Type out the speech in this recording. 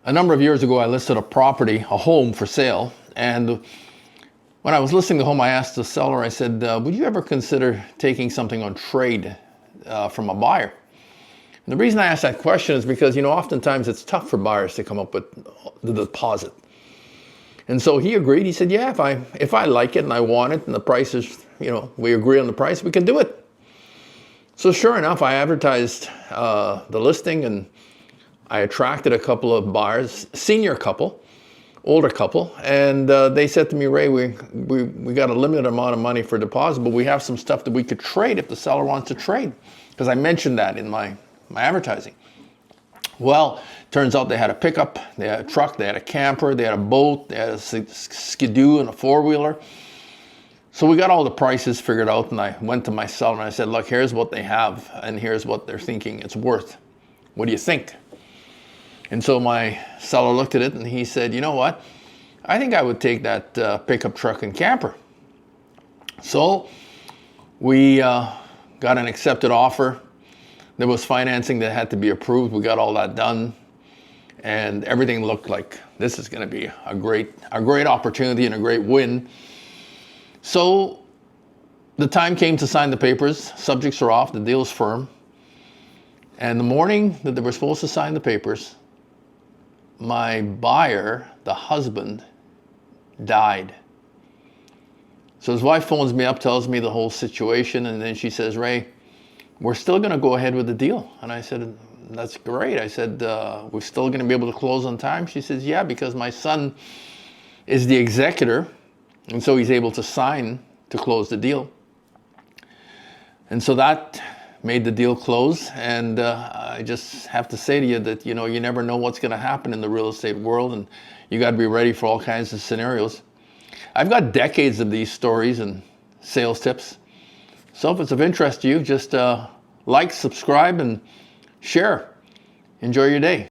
A number of years ago, I listed a property, a home for sale. And when I was listing the home, I asked the seller, I said, would you ever consider taking something on trade from a buyer? And the reason I asked that question is because, oftentimes it's tough for buyers to come up with the deposit. And so he agreed. He said, yeah, if I like it and I want it and the price is, we agree on the price, we can do it. So sure enough, I advertised the listing and I attracted a couple of buyers, senior couple, older couple, and they said to me, Ray, we got a limited amount of money for deposit, but we have some stuff that we could trade if the seller wants to trade. Because I mentioned that in my advertising. Well, turns out they had a pickup, they had a truck, they had a camper, they had a boat, they had a skidoo and a four-wheeler. So we got all the prices figured out, and I went to my seller and I said, look, here's what they have and here's what they're thinking it's worth. What do you think? And so my seller looked at it and he said, you know what? I think I would take that pickup truck and camper. So we got an accepted offer. There was financing that had to be approved. We got all that done. And everything looked like this is going to be a great opportunity and a great win. So the time came to sign the papers. Subjects are off. The deal's firm. And the morning that they were supposed to sign the papers, my buyer, the husband, died. So his wife phones me up, tells me the whole situation, and then she says, Ray, we're still going to go ahead with the deal. And I said, that's great. I said, we're still going to be able to close on time? She says, yeah, because my son is the executor, and so he's able to sign to close the deal. And so that made the deal close, and I just have to say to you that, you never know what's going to happen in the real estate world, and you got to be ready for all kinds of scenarios. I've got decades of these stories and sales tips. So if it's of interest to you, just like, subscribe, and share. Enjoy your day.